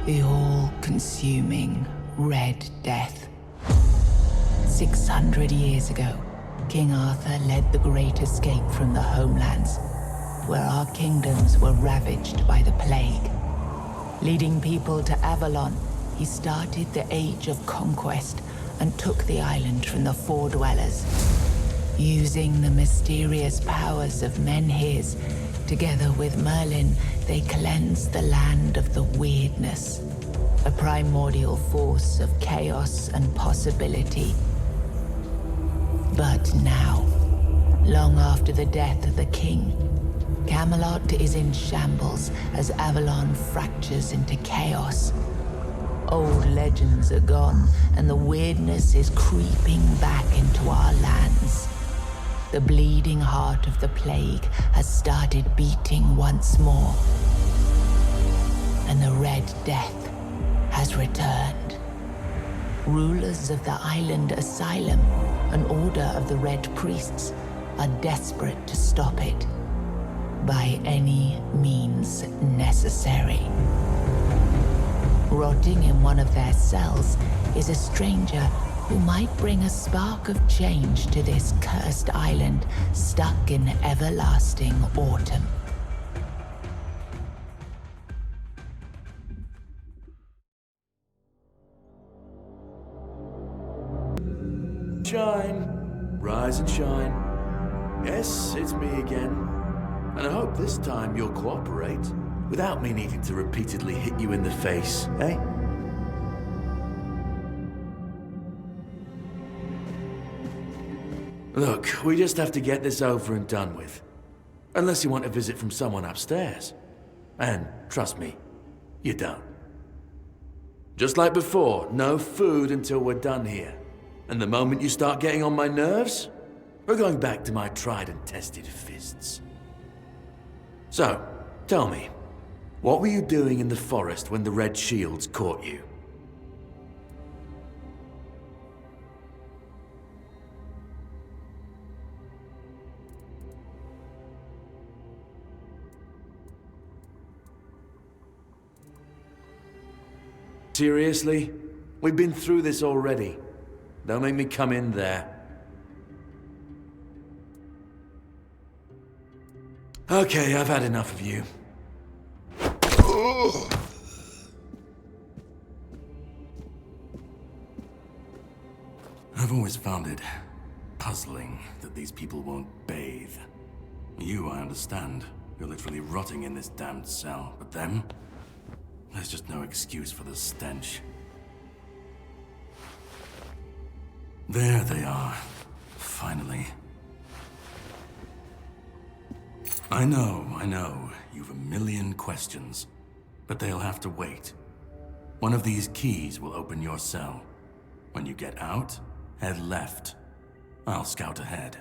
The all-consuming Red Death. 600 years ago, King Arthur led the Great Escape from the homelands, where our kingdoms were ravaged by the plague. Leading people to Avalon, he started the Age of Conquest and took the island from the Four Dwellers. Using the mysterious powers of men his, together with Merlin, they cleansed the land of the weirdness, a primordial force of chaos and possibility. But now, long after the death of the king, Camelot is in shambles as Avalon fractures into chaos. Old legends are gone, and the weirdness is creeping back into our lands. The bleeding heart of the plague has started beating once more, and the Red Death has returned. Rulers of the island asylum, an order of the Red Priests, are desperate to stop it by any means necessary. Rotting in one of their cells is a stranger who might bring a spark of change to this cursed island stuck in everlasting autumn. Shine, rise and shine. Yes, it's me again. And I hope this time you'll cooperate without me needing to repeatedly hit you in the face, eh? Look, we just have to get this over and done with. Unless you want a visit from someone upstairs. And trust me, you don't. Just like before, no food until we're done here. And the moment you start getting on my nerves, we're going back to my tried and tested fists. So, tell me, what were you doing in the forest when the Red Shields caught you? Seriously? We've been through this already. Don't make me come in there. Okay, I've had enough of you. I've always found it puzzling that these people won't bathe. You, I understand. You're literally rotting in this damned cell. But them? There's just no excuse for the stench. There they are. Finally. I know. You've a million questions. But they'll have to wait. One of these keys will open your cell. When you get out, head left. I'll scout ahead.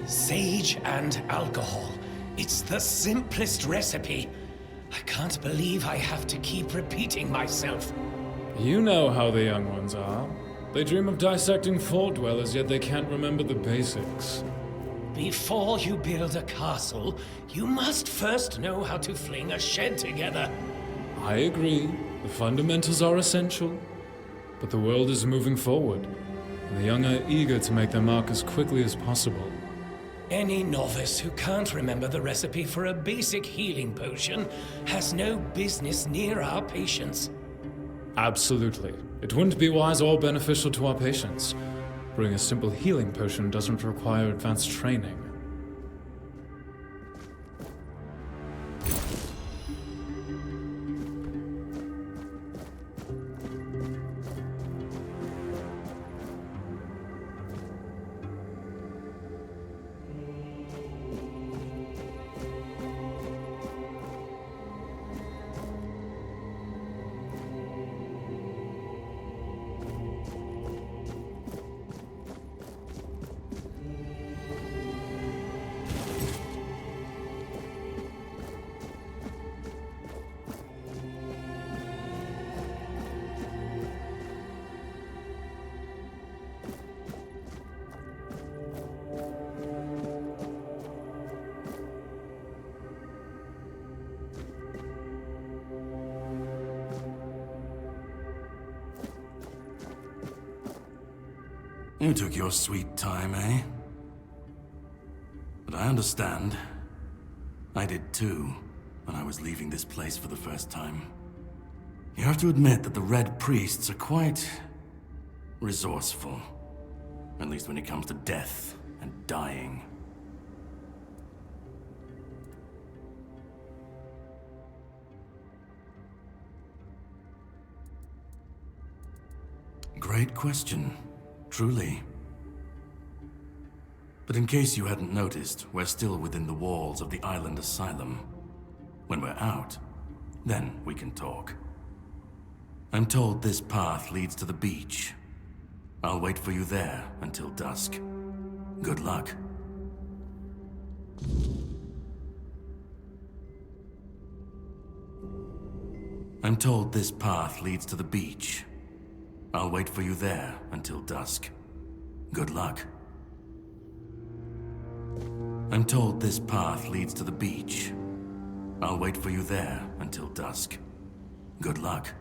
Sage and alcohol. It's the simplest recipe. I can't believe I have to keep repeating myself. You know how the young ones are. They dream of dissecting fort dwellers, yet they can't remember the basics. Before you build a castle, you must first know how to fling a shed together. I agree. The fundamentals are essential. But the world is moving forward, and the young are eager to make their mark as quickly as possible. Any novice who can't remember the recipe for a basic healing potion has no business near our patients. Absolutely. It wouldn't be wise or beneficial to our patients. Brewing a simple healing potion doesn't require advanced training. You took your sweet time, eh? But I understand. I did too, when I was leaving this place for the first time. You have to admit that the Red Priests are quite resourceful. At least when it comes to death and dying. Great question. Truly. But in case you hadn't noticed, we're still within the walls of the island asylum. When we're out, then we can talk. I'm told this path leads to the beach. I'll wait for you there until dusk. Good luck. I'm told this path leads to the beach. I'll wait for you there until dusk. Good luck. I'm told this path leads to the beach. I'll wait for you there until dusk. Good luck.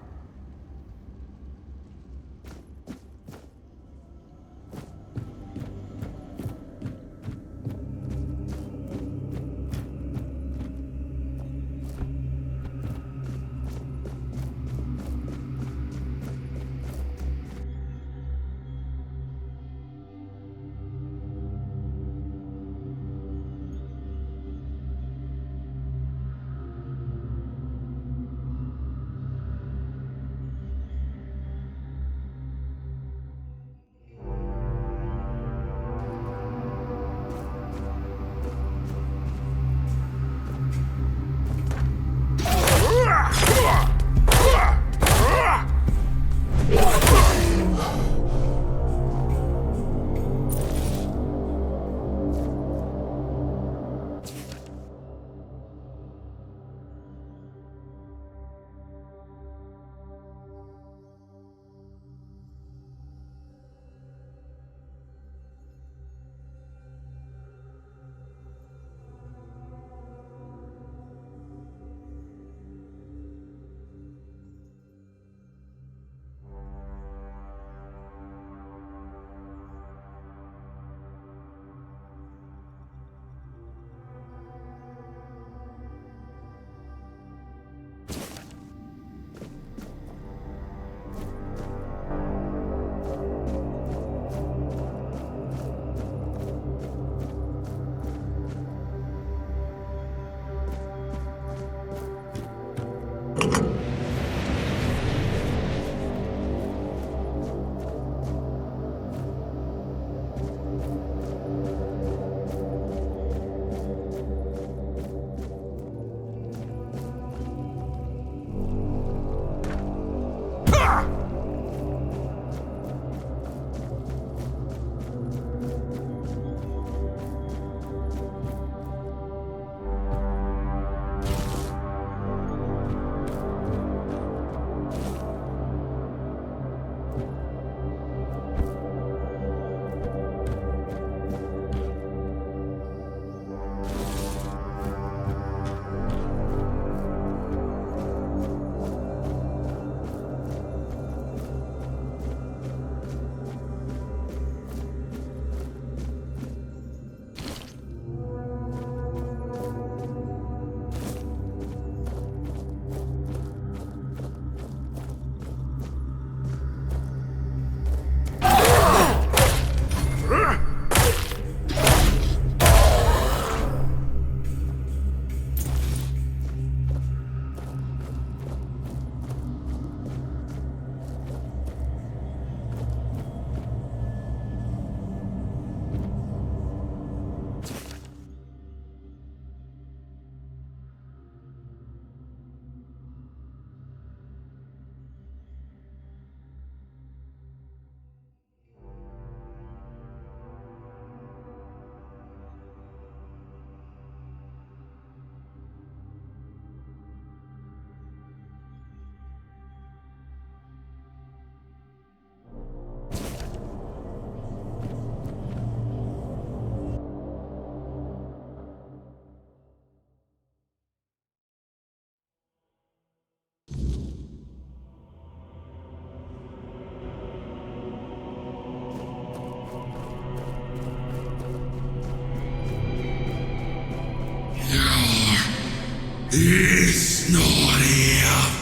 It's not here.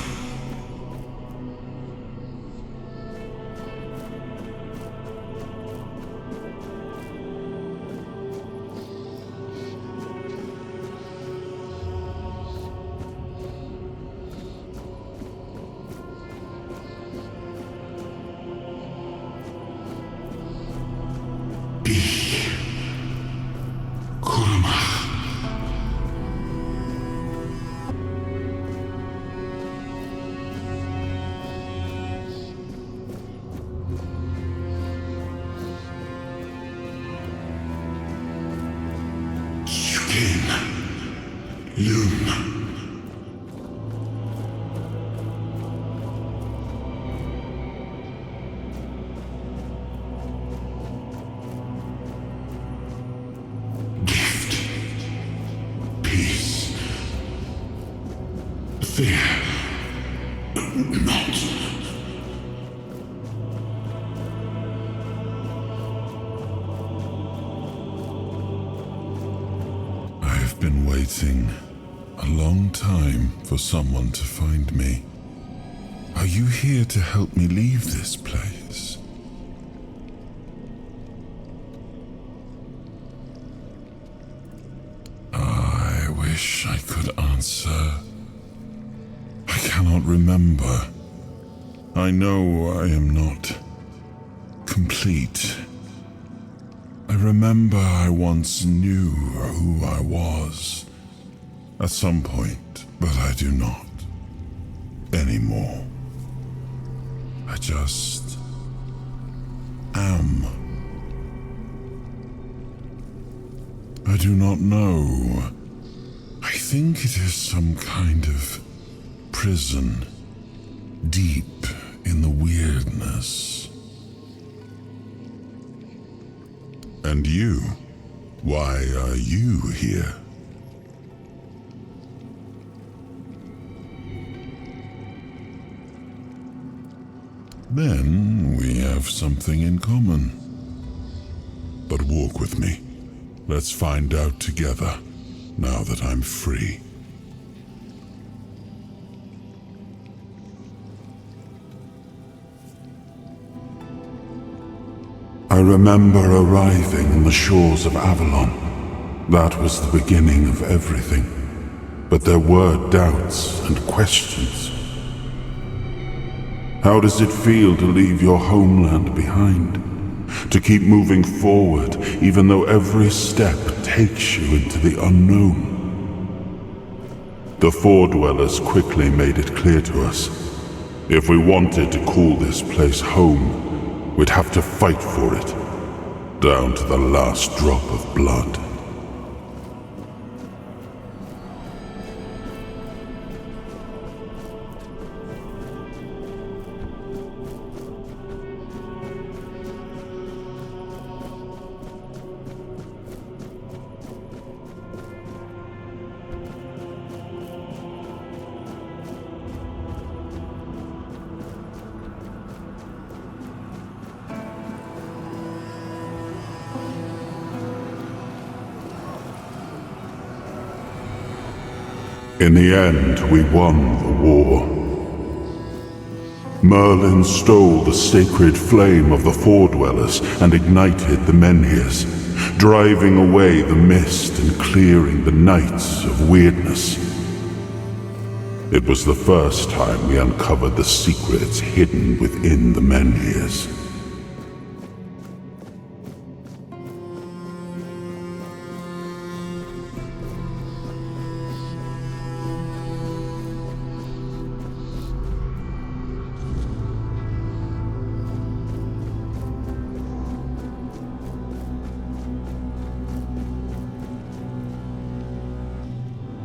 I've been waiting a long time for someone to find me. Are you here to help me leave this place? I wish I could answer. I cannot remember. I know I am not complete. I remember I once knew who I was at some point, but I do not anymore. I just am. I do not know. I think it is some kind of prison, deep in the weirdness. And you? Why are you here? Then we have something in common. But walk with me. Let's find out together, now that I'm free. I remember arriving on the shores of Avalon. That was the beginning of everything. But there were doubts and questions. How does it feel to leave your homeland behind? To keep moving forward, even though every step takes you into the unknown? The Four Dwellers quickly made it clear to us. If we wanted to call this place home, we'd have to fight for it, down to the last drop of blood. In the end, we won the war. Merlin stole the sacred flame of the Four Dwellers and ignited the Menhirs, driving away the mist and clearing the nights of weirdness. It was the first time we uncovered the secrets hidden within the Menhirs.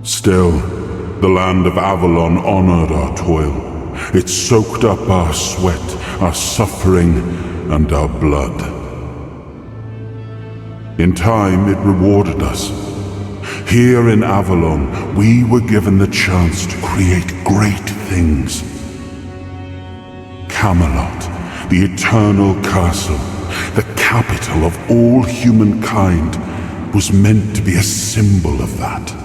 Still, the land of Avalon honored our toil. It soaked up our sweat, our suffering, and our blood. In time, it rewarded us. Here in Avalon, we were given the chance to create great things. Camelot, the eternal castle, the capital of all humankind, was meant to be a symbol of that.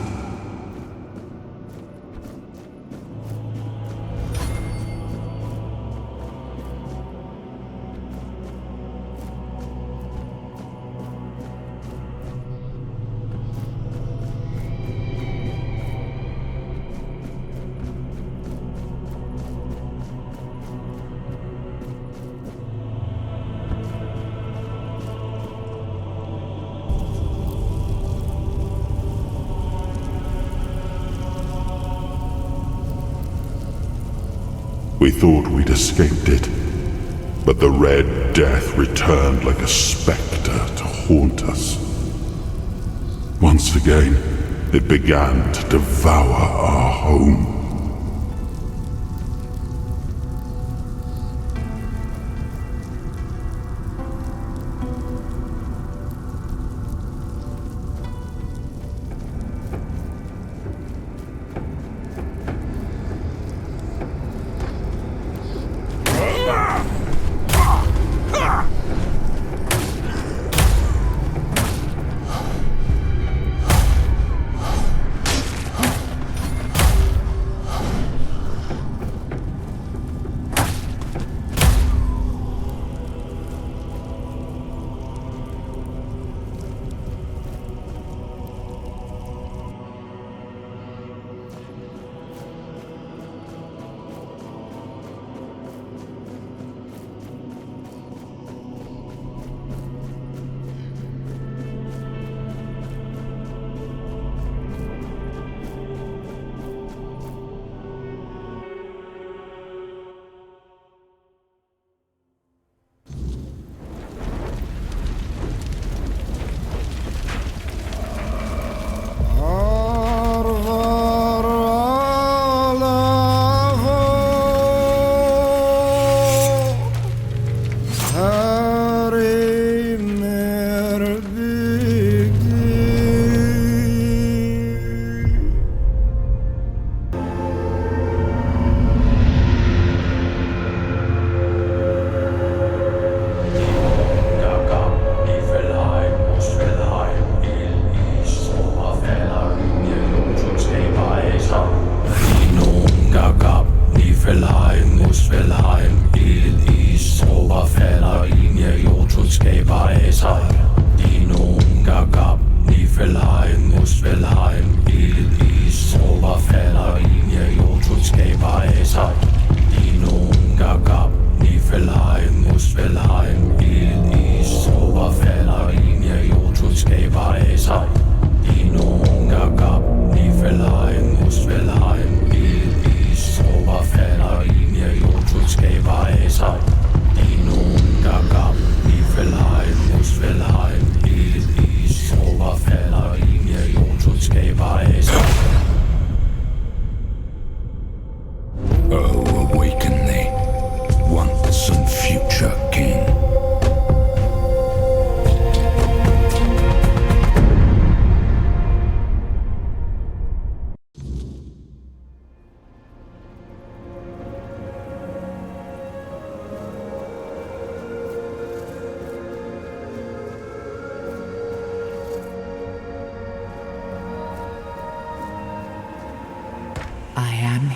We thought we'd escaped it, but the Red Death returned like a spectre to haunt us. Once again, it began to devour our home.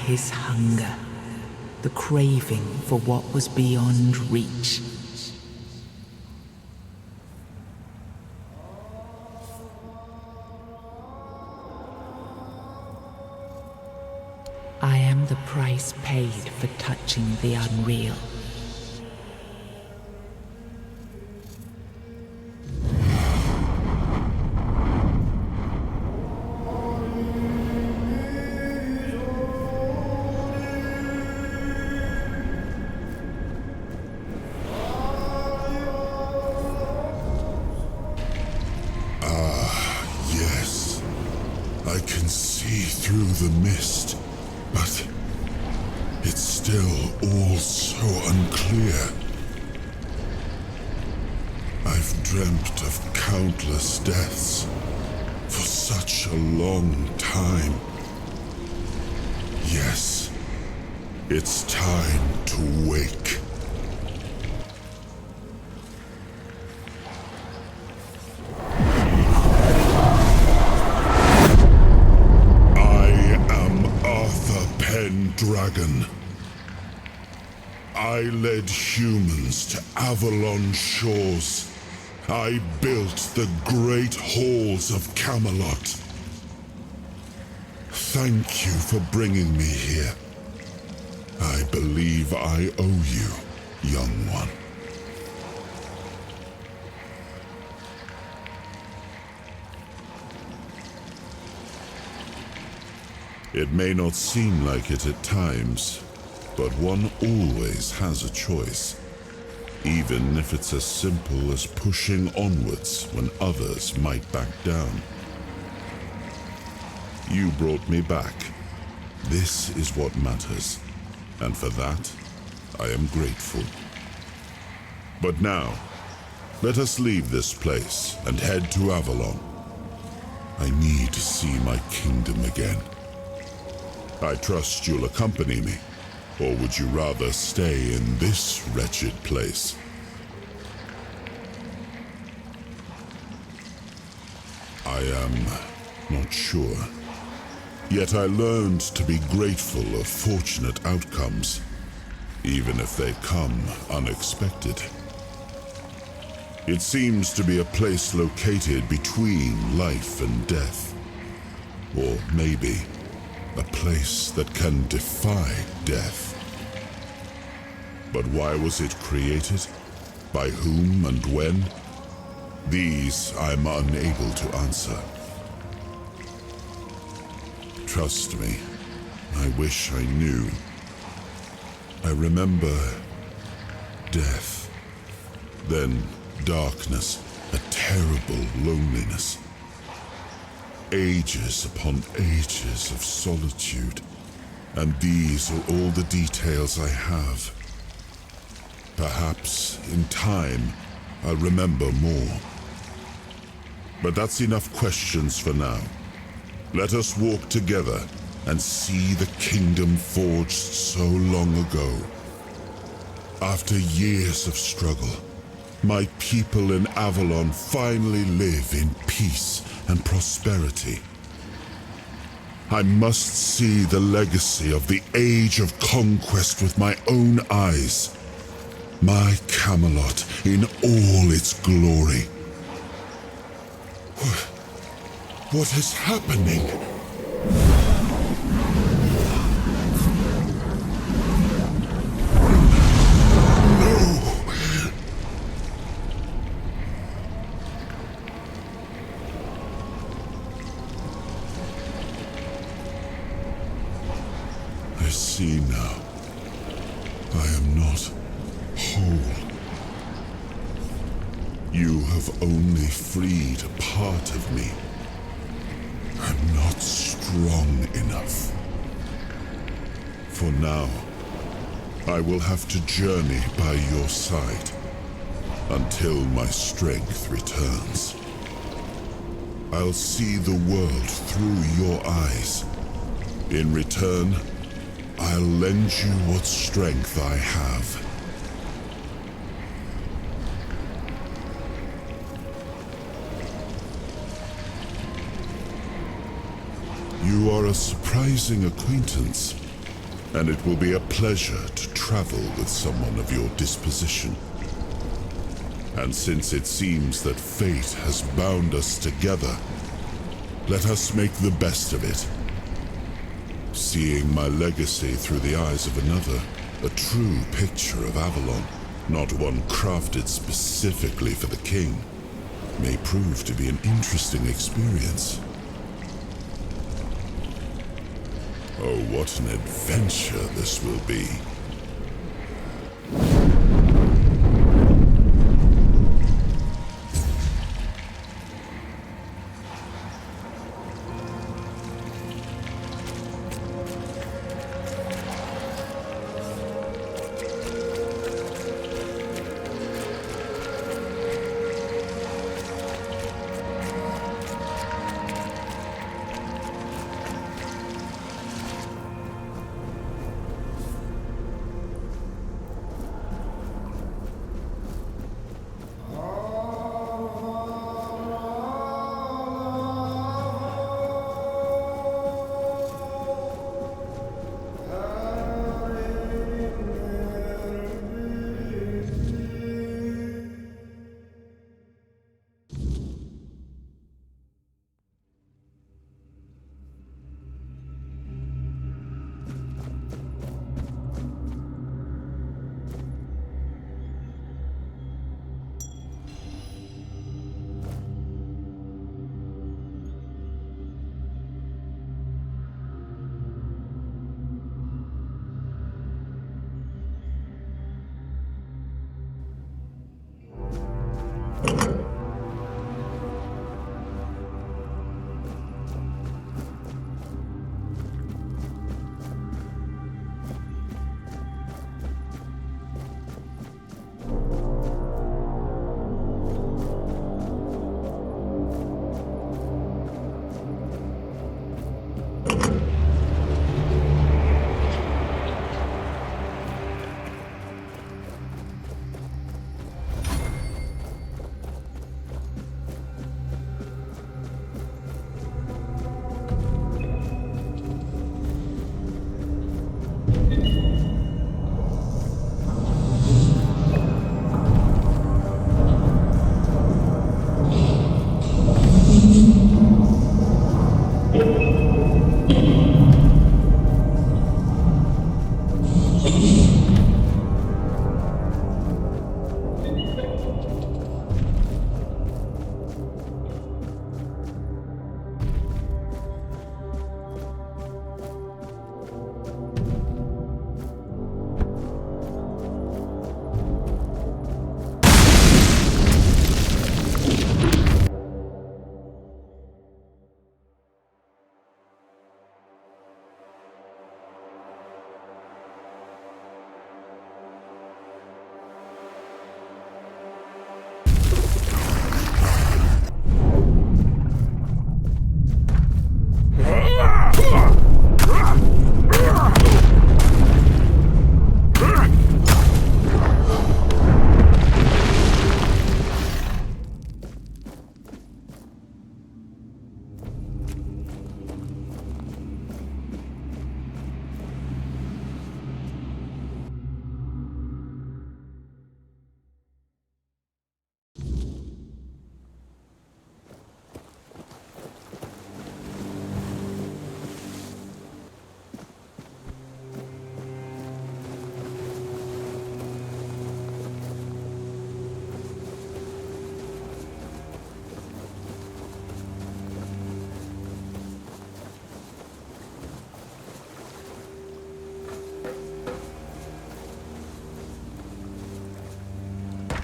His hunger, the craving for what was beyond reach. I am the price paid for touching the unreal. The mist, but it's still all so unclear. I've dreamt of countless deaths for such a long time. Yes, it's time to wake. Dragon. I led humans to Avalon shores. I built the great halls of Camelot. Thank you for bringing me here. I believe I owe you, young one. It may not seem like it at times, but one always has a choice, even if it's as simple as pushing onwards when others might back down. You brought me back. This is what matters, and for that, I am grateful. But now, let us leave this place and head to Avalon. I need to see my kingdom again. I trust you'll accompany me, or would you rather stay in this wretched place? I am not sure. Yet I learned to be grateful of fortunate outcomes, even if they come unexpected. It seems to be a place located between life and death. Or maybe a place that can defy death. But why was it created? By whom and when? These I'm unable to answer. Trust me, I wish I knew. I remember death, then darkness, a terrible loneliness. Ages upon ages of solitude, and these are all the details I have. Perhaps, in time, I'll remember more. But that's enough questions for now. Let us walk together and see the kingdom forged so long ago. After years of struggle, my people in Avalon finally live in peace and prosperity. I must see the legacy of the age of conquest with my own eyes. My Camelot in all its glory. What is happening? I see now. I am not whole. You have only freed a part of me. I'm not strong enough. For now, I will have to journey by your side until my strength returns. I'll see the world through your eyes. In return, I'll lend you what strength I have. You are a surprising acquaintance, and it will be a pleasure to travel with someone of your disposition. And since it seems that fate has bound us together, let us make the best of it. Seeing my legacy through the eyes of another, a true picture of Avalon, not one crafted specifically for the king, may prove to be an interesting experience. Oh, what an adventure this will be.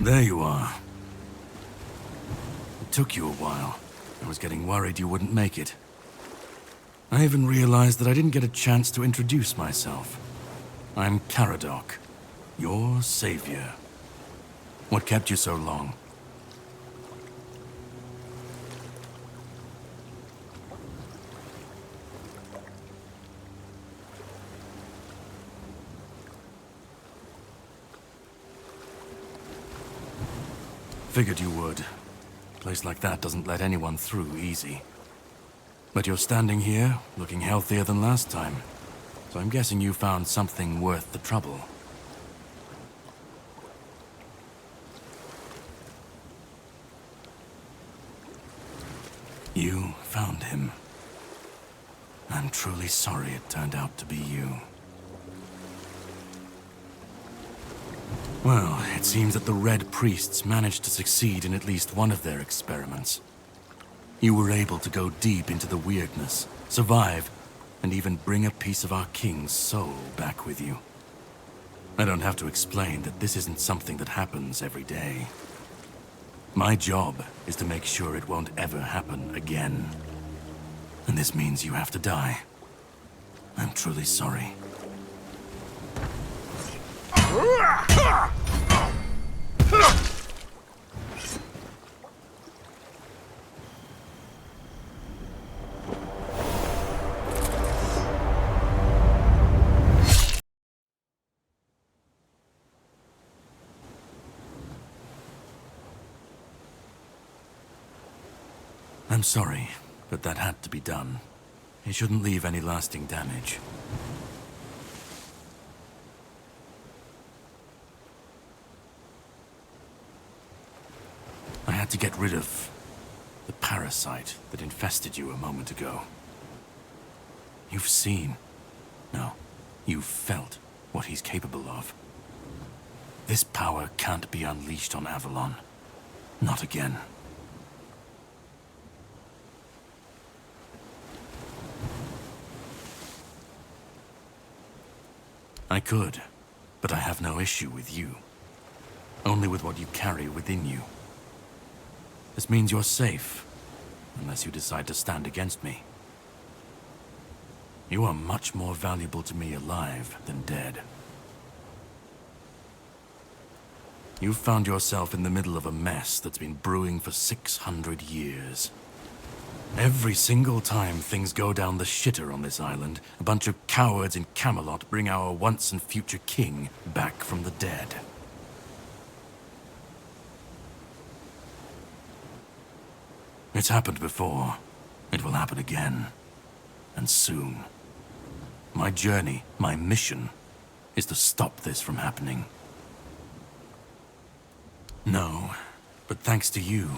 There you are. It took you a while. I was getting worried you wouldn't make it. I even realized that I didn't get a chance to introduce myself. I'm Caradoc, your savior. What kept you so long? Figured you would. A place like that doesn't let anyone through easy. But you're standing here, looking healthier than last time. So I'm guessing you found something worth the trouble. You found him. I'm truly sorry it turned out to be you. Well, it seems that the Red Priests managed to succeed in at least one of their experiments. You were able to go deep into the weirdness, survive, and even bring a piece of our king's soul back with you. I don't have to explain that this isn't something that happens every day. My job is to make sure it won't ever happen again. And this means you have to die. I'm truly sorry. I'm sorry, but that had to be done. It shouldn't leave any lasting damage. I had to get rid of the parasite that infested you a moment ago. You've seen, no, you've felt what he's capable of. This power can't be unleashed on Avalon. Not again. I could, but I have no issue with you. Only with what you carry within you. This means you're safe, unless you decide to stand against me. You are much more valuable to me alive than dead. You've found yourself in the middle of a mess that's been brewing for 600 years. Every single time things go down the shitter on this island, a bunch of cowards in Camelot bring our once and future king back from the dead. It's happened before. It will happen again. And soon. My journey, my mission, is to stop this from happening. No, but thanks to you,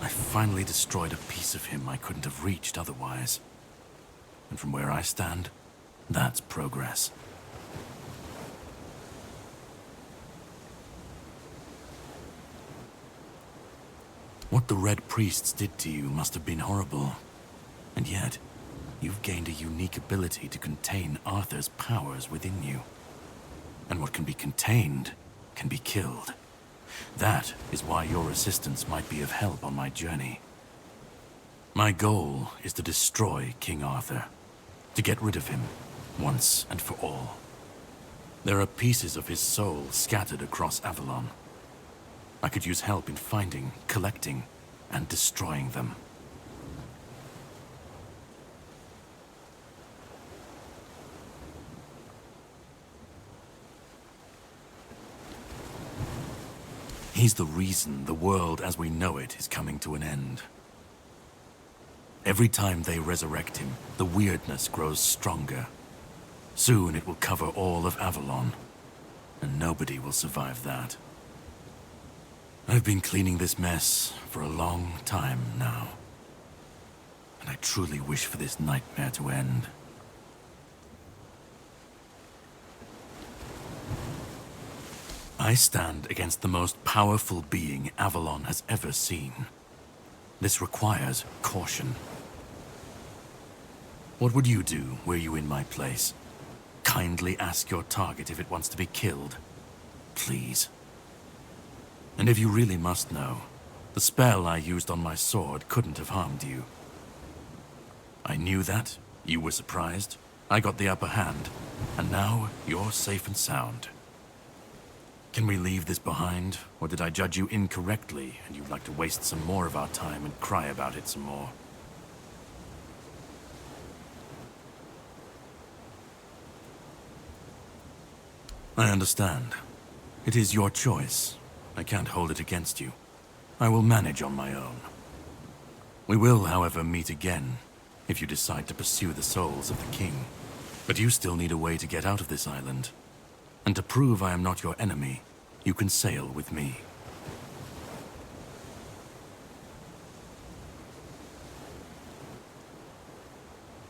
I finally destroyed a piece of him I couldn't have reached otherwise. And from where I stand, that's progress. What the Red Priests did to you must have been horrible. And yet, you've gained a unique ability to contain Arthur's powers within you. And what can be contained can be killed. That is why your assistance might be of help on my journey. My goal is to destroy King Arthur, to get rid of him, once and for all. There are pieces of his soul scattered across Avalon. I could use help in finding, collecting, and destroying them. He's the reason the world as we know it is coming to an end. Every time they resurrect him, the weirdness grows stronger. Soon it will cover all of Avalon, and nobody will survive that. I've been cleaning this mess for a long time now, and I truly wish for this nightmare to end. I stand against the most powerful being Avalon has ever seen. This requires caution. What would you do were you in my place? Kindly ask your target if it wants to be killed. Please. And if you really must know, the spell I used on my sword couldn't have harmed you. I knew that, you were surprised, I got the upper hand, and now you're safe and sound. Can we leave this behind, or did I judge you incorrectly and you'd like to waste some more of our time and cry about it some more? I understand. It is your choice. I can't hold it against you. I will manage on my own. We will, however, meet again, if you decide to pursue the souls of the king. But you still need a way to get out of this island. And to prove I am not your enemy, you can sail with me.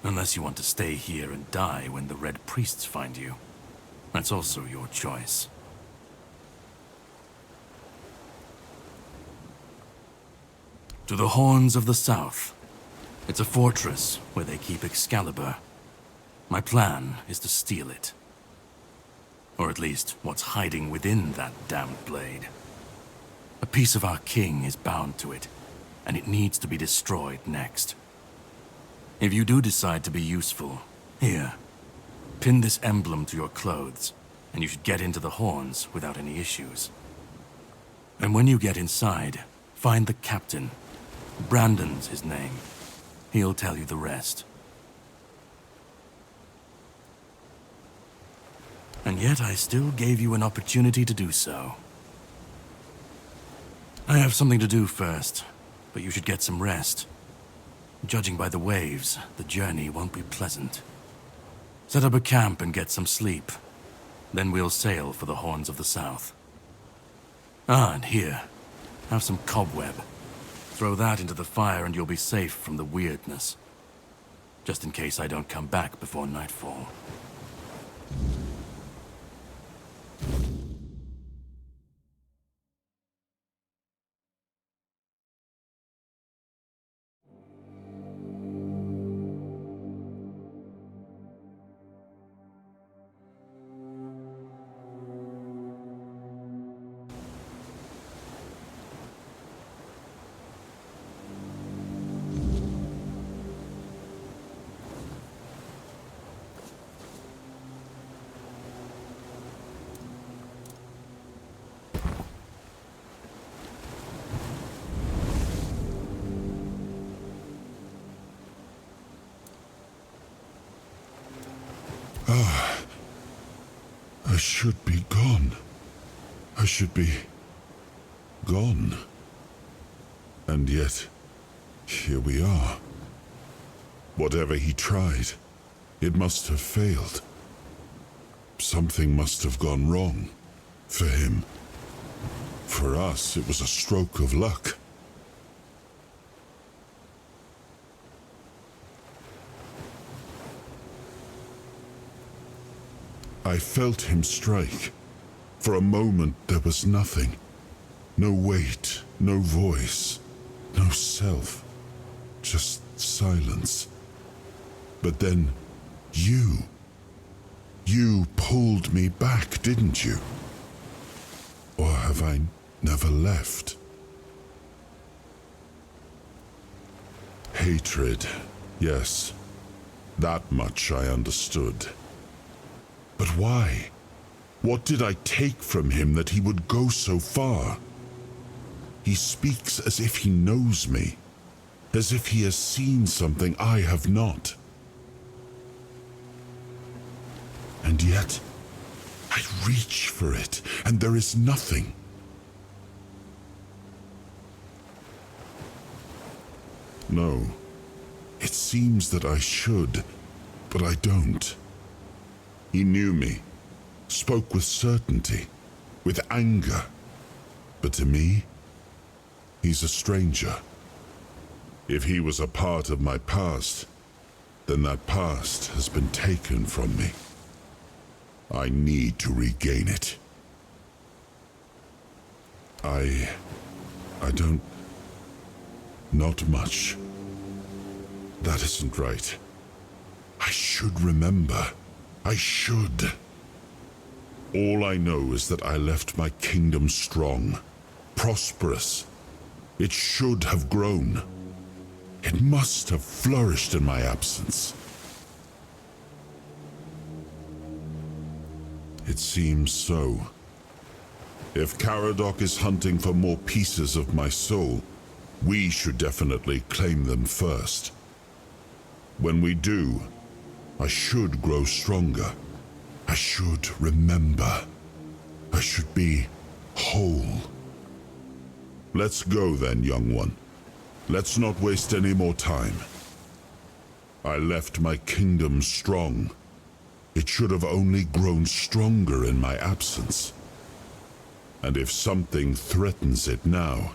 Unless you want to stay here and die when the Red Priests find you. That's also your choice. To the Horns of the South. It's a fortress where they keep Excalibur. My plan is to steal it. Or at least, what's hiding within that damned blade. A piece of our king is bound to it, and it needs to be destroyed next. If you do decide to be useful, here, pin this emblem to your clothes, and you should get into the horns without any issues. And when you get inside, find the captain. Brandon's his name. He'll tell you the rest. And yet I still gave you an opportunity to do so. I have something to do first, but you should get some rest. Judging by the waves, the journey won't be pleasant. Set up a camp and get some sleep. Then we'll sail for the Horns of the South. Ah, and here, have some cobweb. Throw that into the fire and you'll be safe from the weirdness. Just in case I don't come back before nightfall. I should be gone. I should be gone. And yet, here we are. Whatever he tried, it must have failed. Something must have gone wrong. For him. For us, it was a stroke of luck. I felt him strike. For a moment there was nothing. No weight, no voice, no self. Just silence. But then, you pulled me back, didn't you? Or have I never left? Hatred, yes. That much I understood. But why? What did I take from him that he would go so far? He speaks as if he knows me, as if he has seen something I have not. And yet, I reach for it, and there is nothing. No, it seems that I should, but I don't. He knew me, spoke with certainty, with anger. But to me, he's a stranger. If he was a part of my past, then that past has been taken from me. I need to regain it. I don't... Not much. That isn't right. I should remember. I should. All I know is that I left my kingdom strong, prosperous. It should have grown. It must have flourished in my absence. It seems so. If Caradoc is hunting for more pieces of my soul, we should definitely claim them first. When we do, I should grow stronger. I should remember. I should be whole. Let's go then, young one. Let's not waste any more time. I left my kingdom strong. It should have only grown stronger in my absence. And if something threatens it now,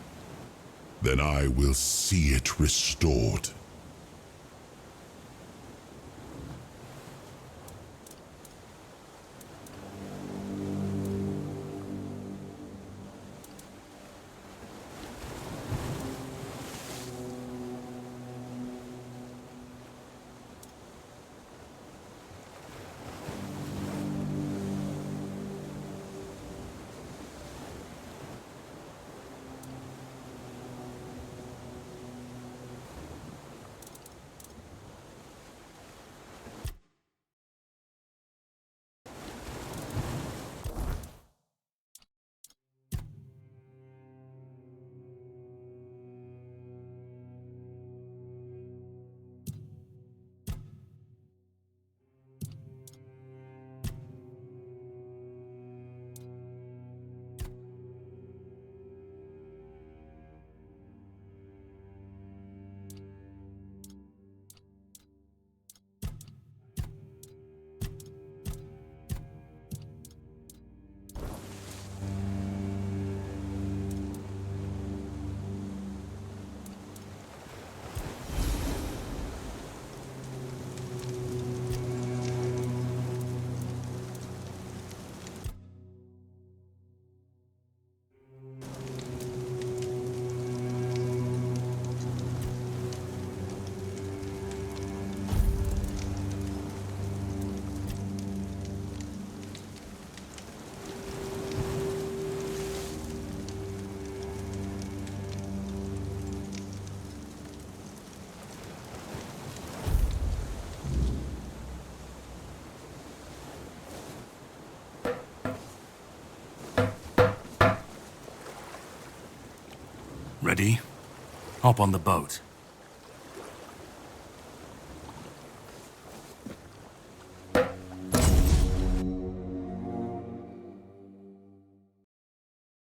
then I will see it restored. Ready? Hop on the boat.